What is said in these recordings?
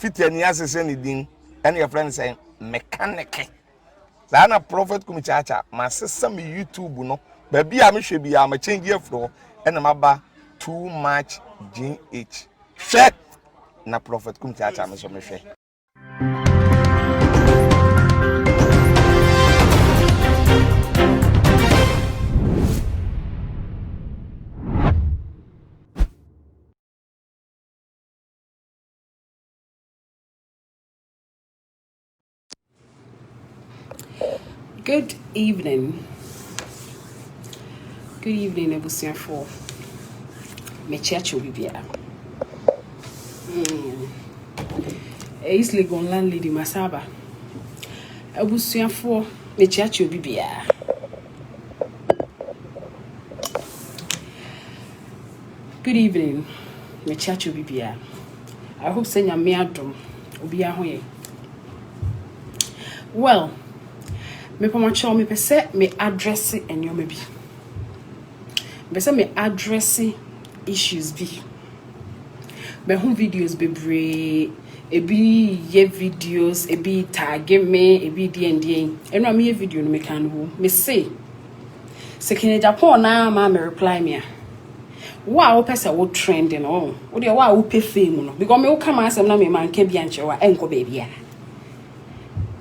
fit any assassin din and your friend saying mechanic. Zana prophet kumichacha, my sister me YouTube no, baby I should be a change your floor and I'm about too much GH. Shit na prophet kumichacha me so me share. Good evening. Good evening, Ebusia for me church will be here. Is Legon landlady Masaba. Ebusia for me church will be here. Good evening, me church will be here. I hope senya me adom obi ahoye. Well, me pamacho me pese me address enyo me bi. Me pese me address issues bi. Me home videos bebre ebi ye videos ebi tag me ebi dndn. Eno me ye video no me kan ho. Me say sekene Agyapong na ma me reply me. Wa pese wo trending on. Wo de wa wo pe fame no because me wo come asem na me man ka bi anche wa enko baby a.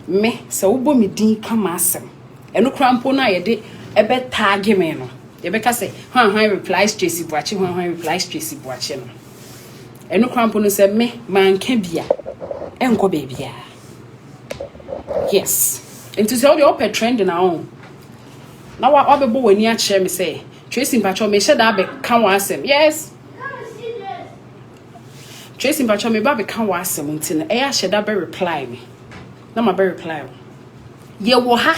Me so wo me din kama asem eno krampo na ye de ebe tag me no ye be ka say han replies Tracey buachi han replies Tracey buachi no eno krampo no say me man ka bia enko bia yes into say the up trend na on na wa obebo wani a kire me say Tracey mpacho me sheda be kan wa asem yes Tracey mpacho me ba be kan wa asem nti e ya sheda be reply me na ma be reply ye wo ha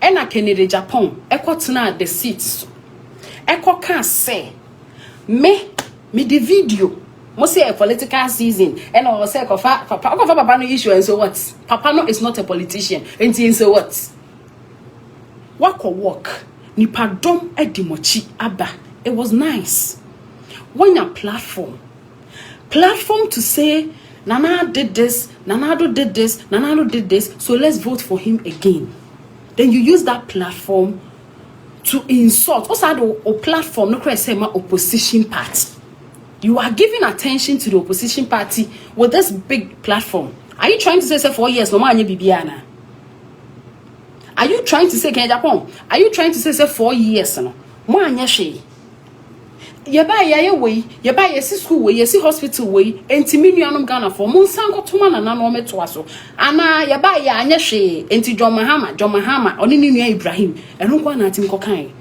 e na Kennedy Agyapong ekotena the seats ekoka say me the video mo say a political season and I say papa no issue and so what papa no is not a politician and so what work nipa dom edimochi aba it was nice when your platform to say Nana did this, Nanado did this, Nanado did this, so let's vote for him again. Then you use that platform to insult. Also, the platform, no cry say my opposition party. You are giving attention to the opposition party with this big platform. Are you trying to say 4 years, no man Bibiana? Are you trying to say Agyapong? Are you trying to say 4 years, no? Man she. Yeba yesi school we yesi hospital we enti minuanom Ghana for mun sanko toma na no meto aso ana yeba ya anya hwe enti John Mahama oni ni nua Ibrahim eno kwa na atim kokan.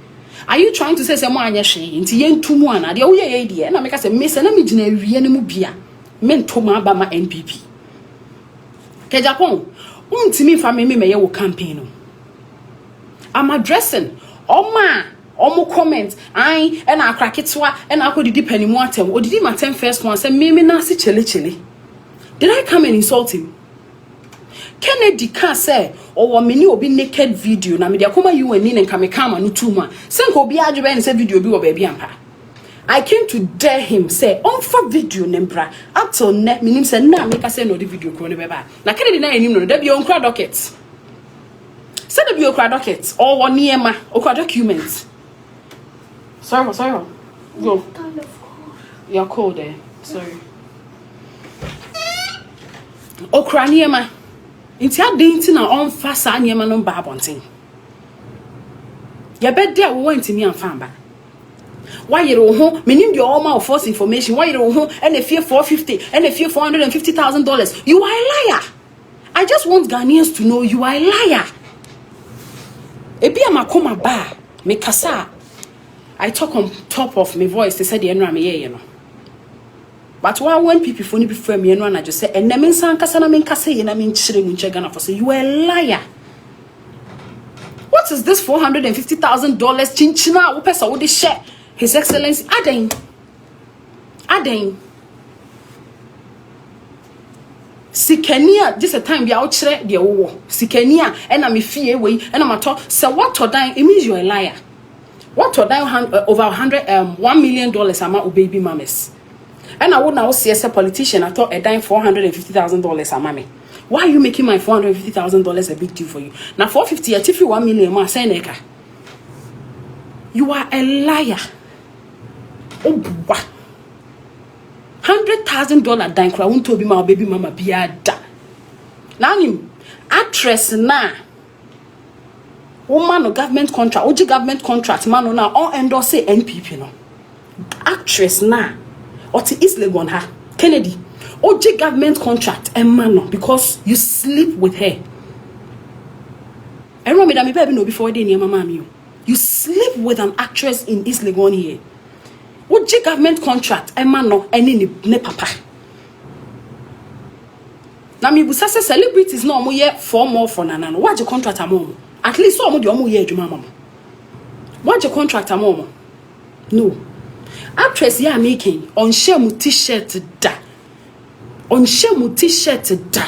Are you trying to say mo anya hwe enti yentumu ana de wo ye de na meka say me se na me gina awie ne mu bia mentoma aba ma NPP Agyapong untimi fa me ye wo campaign no I'm addressing omo comment ai e na akraketwa e na akodidi panimu atem odidi matem first one say me na si chele did I come and insult him? Kennedy can say or many obi naked video na me de akoma you ani nka me kama no tuma senko obi adwebe and say video bi wo baby ampa I came to dare him say on for video nembra up till ne minim say na me ka say no the video ko ne beba na Kennedy na enim no da bi on kra docket say da bi okra docket or one niema okra document. Sorry. Go. Kind of cold. You're cold there. Sorry. Okra niema. Inti adenti na on fasa niema no ba abonten. Ya be there wo ntimi amfa ba. Why you ho menim your all false information. Why you ho and a fear 450 and a fear $450,000. You are a liar. I just want Ghanaians to know you are a liar. Ebi amakoma ba me kasa. I talk on top of my voice. They said the enra me you know. But when people phone before me and I just say and na san kasa na men kasa ye na men chire mu Ghana for say you are a liar. What is this $450,000 chinchina wo pesa wo de share His Excellency Aden Sikania this a time be out chire de wo Sikania and na me fie we and na mato say what odan it means you are a liar. What to die over $1 million ama baby mamas. And I would now see as a politician, I thought a dime $450,000 a mammy. Why are you making my $450,000 a big deal for you? Now 450, if you 1 million, ma say neka. You are a liar. Oh, $100,000 dime cry won't be my baby mama biada. Now him actress na. Woman no government contract, OG government contract, man no now all endorse NPP no. Actress na. Or to East Legon ha. Kennedy. OG government contract and man no because you sleep with her. I remember that me baby no before they near mama you. You sleep with an actress in East Legon here. OG government contract and man no any ne papa. Now me busa say celebrities no omo ye 4 more for nana no. What your contract amom? At least so omo de omo ye adwuma mama. What your contract amom? No. Actress ya making on share mu t-shirt da. On share mu t-shirt da.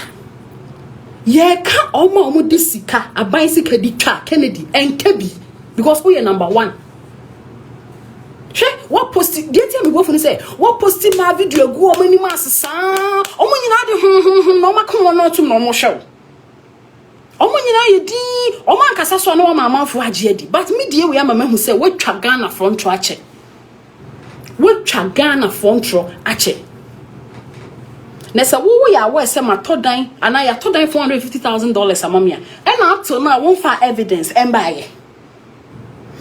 Ye ka omo disika aban sika di ka Kennedy and Kebi because we are number 1. She what post dey tell me go for say what post my video go omo ni ma sesa omo nyina de no makon no to no mo show. Omo nyina ye di omo ankasa so no ma amanfo age adi but me die we ama mahu say we twa Ghana front to ache. We twa Ghana front to ache. Nessa wo ya we say ma todan and I todan $450,000 amamia and up till now won't find evidence and buy.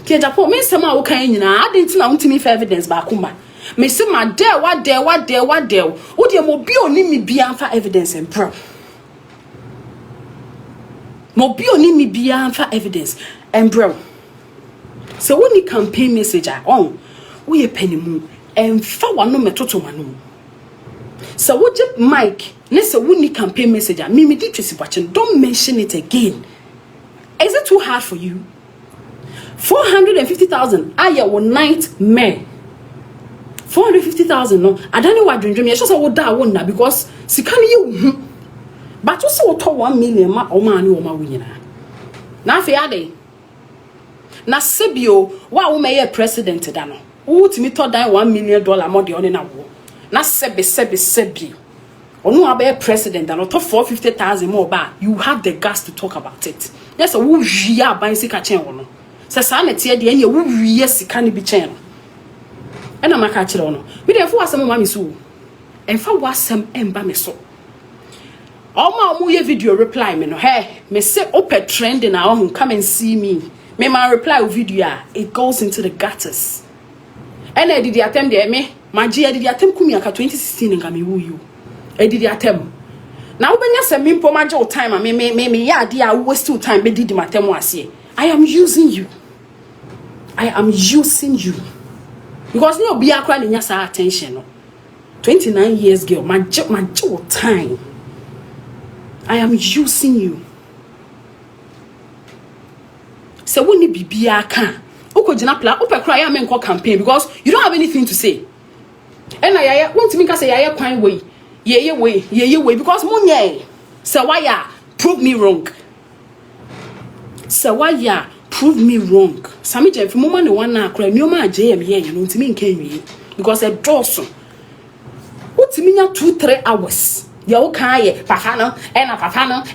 Agyapong me say ma wo kan nyina adenti na untimi for evidence ba kuma. Me say ma there what there wo de mo bi oni mi bia amfa evidence and bro. Mo bi oni mi bia amfa evidence and bro. So when you campaign message on we ye penimu and fa wano metoto wano. So what you Mike, let's when you campaign message me did Tracey watching, don't mention it again. Is it too hard for you? 450,000 I your nightmare. 450,000 no. I don't know what dream. I just would that one because she can you but also to 1 million ma o man o ma winina. Na fe ade. Na sebio wa wo meye president da no. Wo timi to dan $1 million more de on na wo. Na sebi. Onu abe president da no to 450,000 more ba. You have the guts to talk about it. Yes, wo hwia ban sika chen wo no. Se sa na tie de enye wo hwia sika ne bi chen no. E na maka kire wo no. Me de fo asem ma me so. Enfa wasem emba me so. Omo ye video reply me no. Hey, me say open trend na o come and see me. Me my reply video it goes into the gutters. And I did the attempt there me. My G did the attempt kumi aka 2016 nga me wu you. I did the attempt. Now when you say me po ma jo time me ya dia waste time be did the attempt ase. I am using you. I am using you. Because no be akra nya sa attention no. 29 years girl, my jo time. I am using you. So when you be aka Oko jina pla ope cry ya men campaign because you don't have anything to say. And I want to make us say ya kwan way. Ye way because munye. So why ya prove me wrong. So why ya prove me wrong. Sami je fi moma ne wan na akra nyoma aje ye you know ntimi nka nwie because a doso. Utimi nya 2-3 hours. Ya o kan ye pafano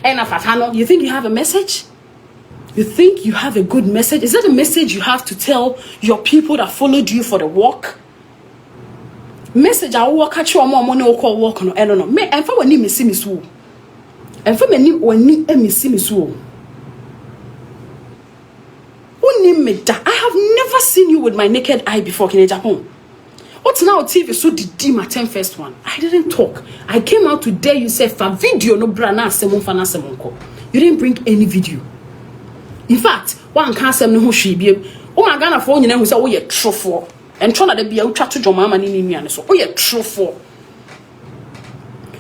and you think you have a message? You think you have a good message? Is that a message you have to tell your people that followed you for the walk? Message I walk at you more money or call walk no no. Me and for when you miss me so. And for me when me miss me so. I have never seen you with my naked eye before in Agyapong. What's now TV so did my 10 first one? I didn't talk. I came out today. You said for video no brana semon fana semonko. You didn't bring any video. In fact, one can't say no she be. Oh my Ghana phone, you know, who say, oh, you're true for. And trying to be a chat to your mama in me. So, oh, you're true for.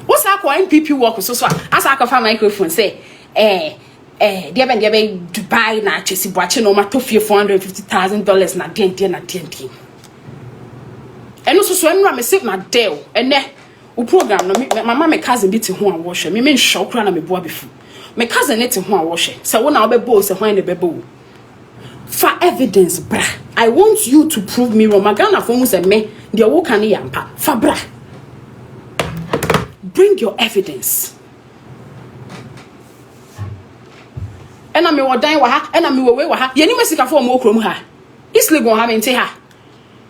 What's that when people walk so as I can find microphone say, dear Dubai, na Tracey watching no matter $450,000 na DND. And also, so I'm going to my deal. And then, program, my mama, cousin, bit who I wash. Me mean shock run me boy before. My cousin let him wash it. So when I'll be bold, so when the baby. For evidence, brah. I want you to prove me wrong. My Ghana phone say me, the walk and yampa. For brah. Bring your evidence. And I'm a dying waha, and I'm a way waha. Yenimesika for more chrome ha. It's Legon having te ha.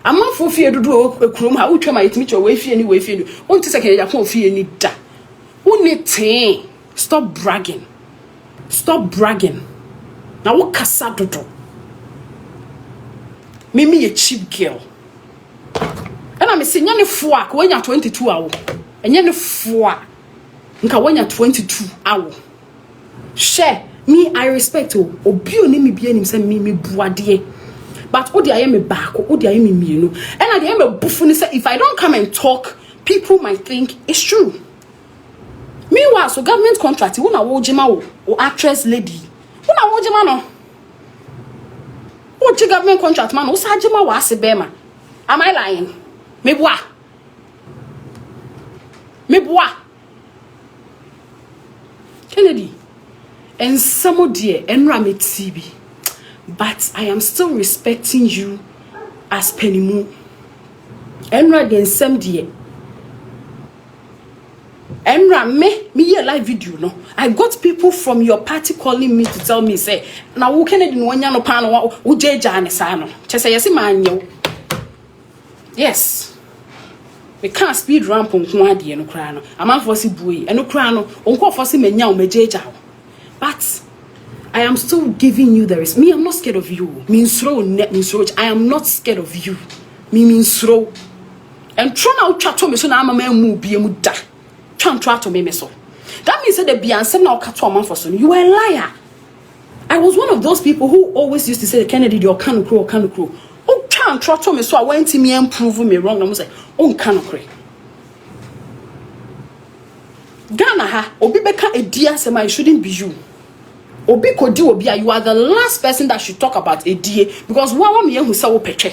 I'm not for fear to do a chrome ha. Who try my meet your way fear anyway fear. One second, I won't fear any da. Who need thing? Stop bragging. Stop bragging. Now what kasa do? Me a cheap girl. And I'm saying you're 4 when you're 22 hours. And you're 4 when you're 22 hours. Share. Me, I respect you. Obi oni mi bien him say me buadie. But odi aye me back, odi aye me mienu. And at the end of buffuni say if I don't come and talk, people might think it's true. Meanwhile, so government contract, who na wojima o actress lady. Who na wojima no? What government contract man? Who sa jima wa asebema? Am I lying? Me boa. Kennedy. And some dear and Rame TV. But I am still respecting you as Penimu. And then some dear. And Rame, me a live video no. I got people from your party calling me to tell me say, now who can no one no pan who jane sano. Chesa yesi man yo. Yes. We can't speed ramp on Kwadi and Ukrano. A man for si bui and Ukrano, unko for si menya o mejeja. But I am still giving you the risk. Me, I'm not scared of you. Means throw net means roach. I am not scared of you. Me means throw. And try now chat to me so now I'm a man move be a muda. Try to me so. That means that the Beyonce now cut to a man for son. You are a liar. I was one of those people who always used to say Kennedy, you're can crow. Oh, try to me so I went to me and prove me wrong. I'm say, oh, can cray. Ghana ha obi beka a dear sema it shouldn't be you. Obi kodi obi you are the last person that should talk about a dear because one me who say wo peche.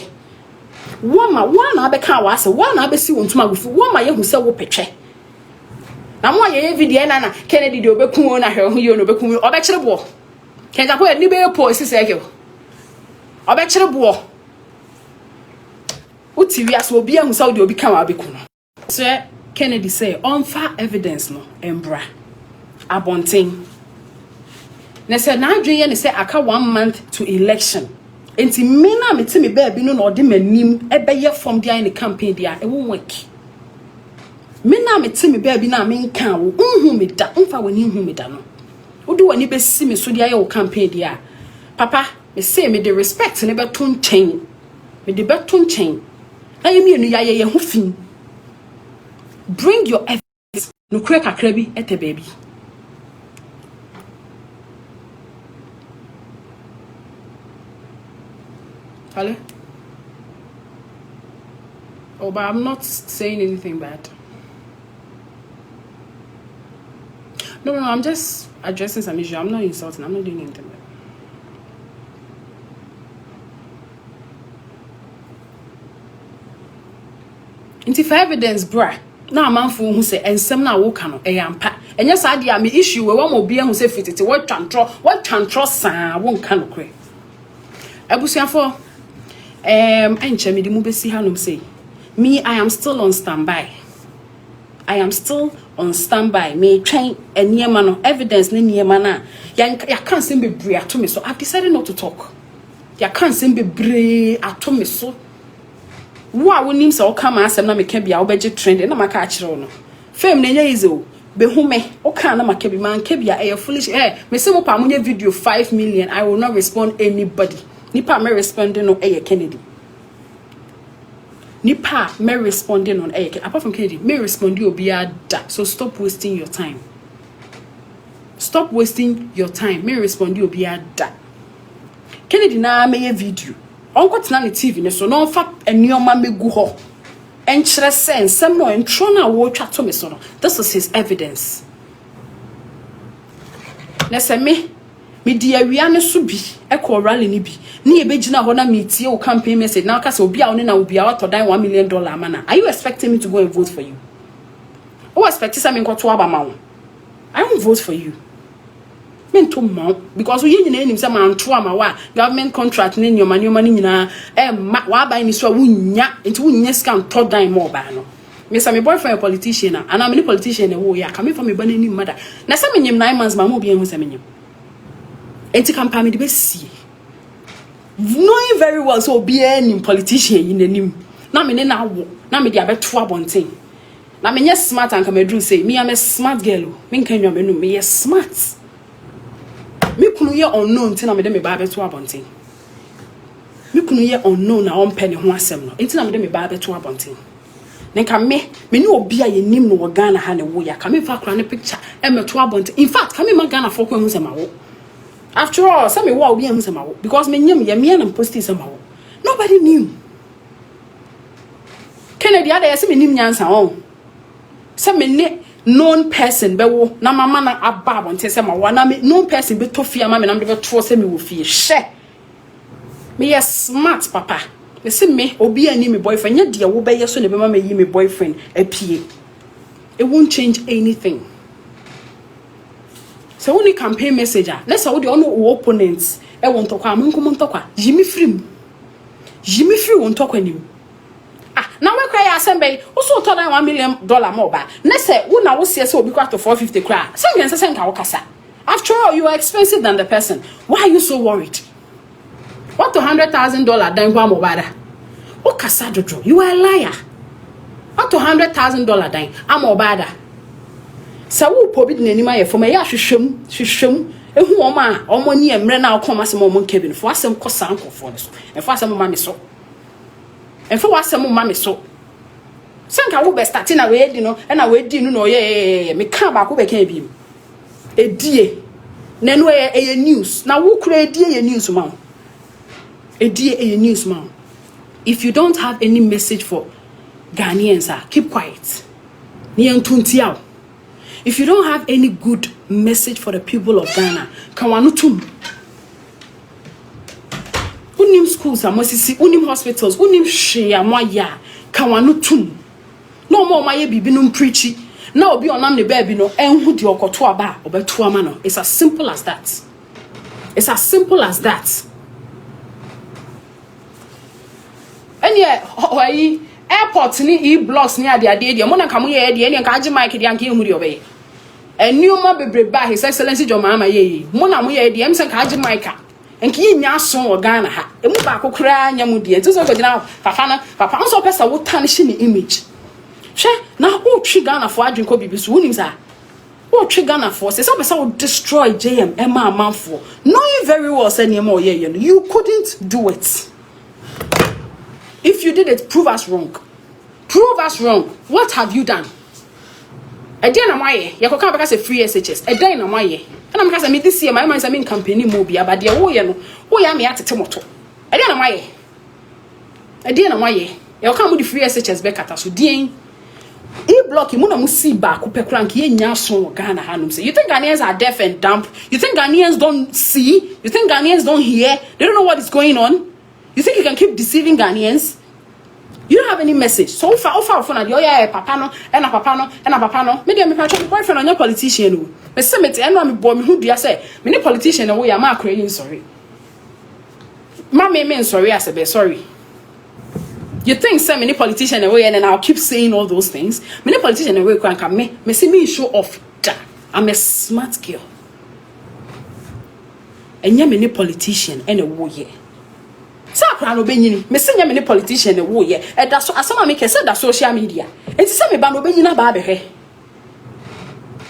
One na beka wa say one na be si wontuma gufu one ma ye who say wo peche. Na mo ye video na Kennedy de obeku na hwe ho ye no obeku obekire bo. Kenja ko ni be po isi se ke. Obekire bo. Uti wi aso obi who say de obi kan wa beku no. So Kennedy say unfair evidence no embra abonting. Ne say na adwen ne say aka 1 month to election. Enti me na meti me baby no na odi manim ebeye from dia in the campaign dia e won work. Me na meti me baby na me nkan wo unhu me da unfa wani hu me da no. Odi wani be si me so dia ye wo campaign dia. Papa me say me the respect ne be to nchen. Me de be to nchen. Na ye me nu ya ye ho fin. Bring your evidence. No crack a crabby at a baby. Hello? Oh, but I'm not saying anything bad. No, I'm just addressing some issue. I'm not insulting. I'm not doing anything bad. Into for evidence, bruh. Na manfo hu se ensem na wo ka no eyampa enya sa dia me issue we wa mo bia hu se fitete what twantro saa wo nka no kre abusuafo enche me di mu besi hanom say me I am still on standby me train eniema no evidence ne niema na ya kan sem bebre ato me so I've decided not to talk ya kan sem bebre ato me so wa wonim se o kama asem na meka bia wo beje trend na maka a kire no fame na nya easy o be hume o kan na maka bi man ka bia e foolish me se mo pa mo nya video 5 million I will not respond anybody nipa me responding no Kennedy nipa me responding on apart from Kennedy me respond you obi ada so stop wasting your time me respond you obi ada Kennedy na me video onko tena ne TV ne so no fa enioma megu ho enkyere sense sem no entro na wo twa to me so no this is his evidence na se me di awia ne so bi e ko rally ni bi ne e begina ho na metie o campaign message na ka se obi a one na obi a wato dan $1 million amana are you expecting me to go and vote for you o expect say me nko to aba ma wo I won't vote for you to mount because we yin enim say man to ama wa government contract ne nyoma nyina wa ba ni so wunya enti wunya scam to dan mo ba no Me say my boyfriend a politician and I'm a politician e wo ya come from me bani ni mother. Na say me nyim 9 months ma mo bi ehun say me nyim. Enti kampa me de be sie. Knowing very well so be any politician in the nim. Na me na wo, na me de abeto abonten. Na me nye smart and come do say me am a smart girl. Me nkan nwa me no me smart. Me kunu ye unknown tin na me de me ba abeto abonten. Me kunu ye unknown na on penny ho asem no. Enti na me de me ba abeto abonten. Nenka me ni obi a ye nim no Ghana ha ne wo ya. Ka me fa kra ne picture e meto abonten. In fact, ka me man Ghana for ko hu se ma wo. After all, some me will be hu se ma wo because me nyam ye me na post se ma wo. Nobody knew. Kennedy ada ye se me nim nyansa on. Se me ne known person be wo na mama na aba abonten se ma wo na me known person be to fia ma me na me be to se me wo fie. She. Me yes smart papa. Me say me obi ani me boyfriend nya de wo be yeso ne be ma me yi me boyfriend apie. It won't change anything. So only campaign messenger. Let's say the ono opponents e won tokwa amunko ntokwa. Jimi free won tokwa nim. Ah, na we cry asembe. Oso to na $1 million more ba. Na say wo na wo se obi kwa to 450 cry. Some yen say nka wo kasa. After all, you are expensive than the person. Why are you so worried? What $100,000 dan kwa mobada? O kasa jojo. You are a liar. What $100,000 dan amobada? Sa wo pobi de nanima ye foma ya hwehwem ehu oma omoni emre na akoma asem omon kebin fo asem kosa ankofo ne so efo asem ma me so efo asem ma me so senka wo be start na we di no na we di no no ye me ka ba ko be kan bi edie na no ye news na wo kura edie ye news ma edie ye news ma. If you don't have any message for Ghanaians, keep quiet. Ni entuntia. If you don't have any good message for the people of Ghana, kawanutum. Unim schools amosisi, unim hospitals, unim shea moya, kawanutum. No more my baby no preachy. Now be on the baby no enhu di okoto aba obeto ama no. It's as simple as that. It's as simple as that. And yeah, airport ni e-blocks ni ade mo na kamo ye ade nka age mic de anka ehuri obey. Enioma bebreba His Excellency John Mahama ye mo na mo ye ade em se nka age mic a enka yinya so o Ghana ha emu ba kokora anya mu de ntiso ko gina papa nso pesa wo tarnish ni image hwe na o twi Ghana for adwen ko bibi so wonim sa o twi Ghana for say so pesa wo destroy JM ema amanfo knowing very well say niam o ye you couldn't do it. If you did it, prove us wrong. Prove us wrong. What have you done? Again, am I? You can't because a free SHS. Again, am I? And I'm because I mean this year, my mind's company movie, but the way I am at Tomato. Again, am I? Again, am I? You can't with the free SHS back at us. So, dear, block you muna musi back who pekrank ye nyaso Ghana hanum say. You think Ghanaians are deaf and dumb? You think Ghanaians don't see? You think Ghanaians don't hear? They don't know what is going on? You think you can keep deceiving Ghanaians? You don't have any message. So far, phone yeah, papa no, and a papa no. Me dey me patch boyfriend on your politician no. Me say me te me boy me who do say. Me ni politician no we am crying sorry. Ma me sorry I say sorry. You think say me ni politician no we and I'll keep saying all those things. Me ni politician no we can me see me show off that. I'm a smart girl. And you me ni politician and a wo ye. Sa kra no benyini me senya me ne politician wo ye e da so asama me kese da social media enti se me ba no benyina ba behwe.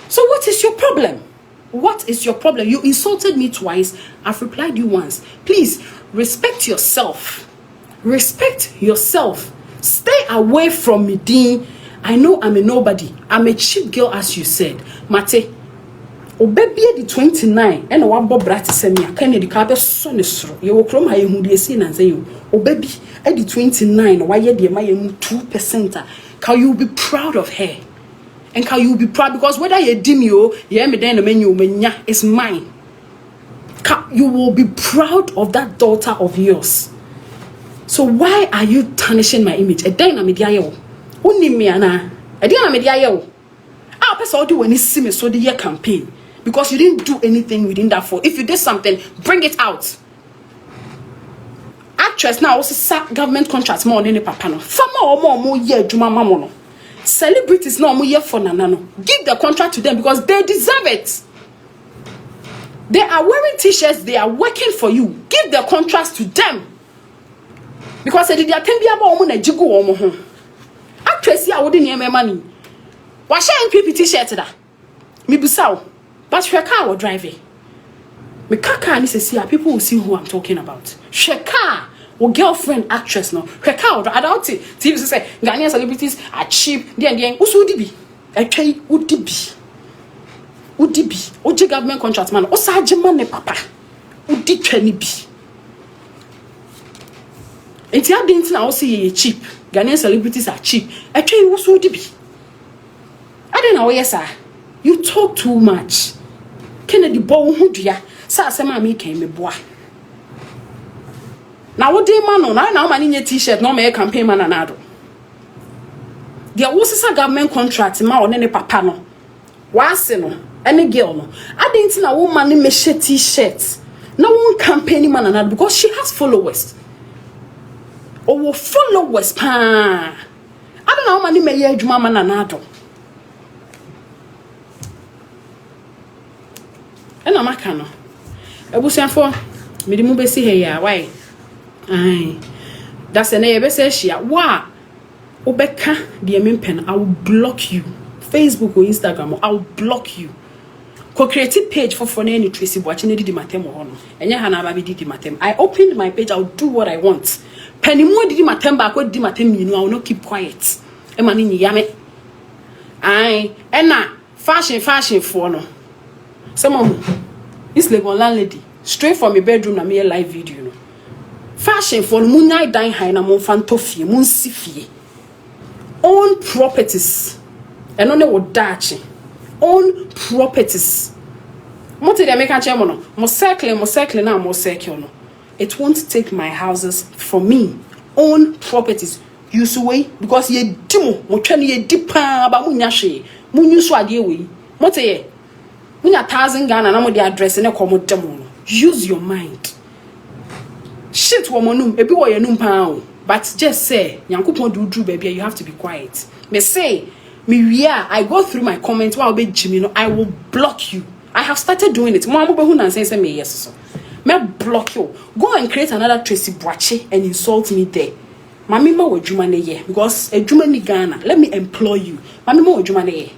So what is your problem? What is your problem? You insulted me twice. I've replied you once. Please respect yourself. Respect yourself. Stay away from me, Dean. I know I'm a nobody. I'm a cheap girl, as you said. Mate, o baby the 29 and one bob brat semia can the carpet son is you will chrome high who they see and say you o baby at the 29 why you my 2%. Can you be proud of her? And can you be proud because whether you dim you me then the menu is mine. You will be proud of that daughter of yours. So why are you tarnishing my image? A dina media yo. Uni me ana. A dina media yo. I'll pass all do when you see me so the year campaign. Because you didn't do anything within that for. If you did something, bring it out. Actress now also government contracts more than a papa no. Fama or more year juma mamono. celebrities no here for nanano. Give the contract to them because they deserve it. They are wearing t-shirts, they are working for you. Give the contracts to them. Because they did be about woman jigo omo ho. Tracey I wouldn't hear my money. Why share PP t-shirt da? Me busaw. But your car will drive it. Me kaka ni see people will see who I'm talking about. Sheka or girlfriend actress no. Sheka or adult TV say Ghanaian celebrities are cheap. Then usu dibi. Actually udibi. Udibi. Oje government contract man. Osaje man ne papa. Udi twani bi. Enti adenti na also ye cheap. Ghanaian celebrities are cheap. Actually usu dibi. Adena we sir. You talk too much. Kennedy bow hudia. Sa asema me kan me boa. Na wo dey man no na man nye t-shirt no me campaign man anado. There was a government contract ma one ne papa no. Wa se no any girl no. Adenti na wo man me share t-shirt. Na one campaign man anado because she has followers. Or followers pa. I don't know man me ye adwuma man anado. And I'm a cano. I was for me the move see here. Why? Aye, that's a neighbor says she. Wa Obeka, the main pen. I will block you. Facebook or Instagram, I will block you. Co-creative page for any Tracey watching the matem or no. And ya hana baby did matem. I opened my page, I'll do what I want. Penny more did matem back what did matem, you know, I will not keep quiet. Emanini yame. Aye, and na fashion for no. Someone, this Legon landlady, straight from my bedroom, na me a live video. No. Fashion for moonlight dying high na mon fantofie, mon sifie. Own properties. And only what dachi. Own properties. What did I make a chairman? More circle now, more circle. No. It won't take my houses from me. Own properties. Use way because ye dimo, mo chani ye dipa ba munyashe. Munyu swadi we. What ye? When 1,000 Ghana na mo the address na komo demo. Use your mind. Shit womanum ebi wo ye num pa. But just say Yankopon do baby you have to be quiet. Me say me wia I go through my comments while be Jimmy no I will block you. I have started doing it. Mo amobe hu nansen say me yes so. Me block you. Go and create another Tracey Boache and insult me there. Mami ma wo dwuma na ye because edwuma ni Ghana. Let me employ you. Mami ma wo dwuma na ye.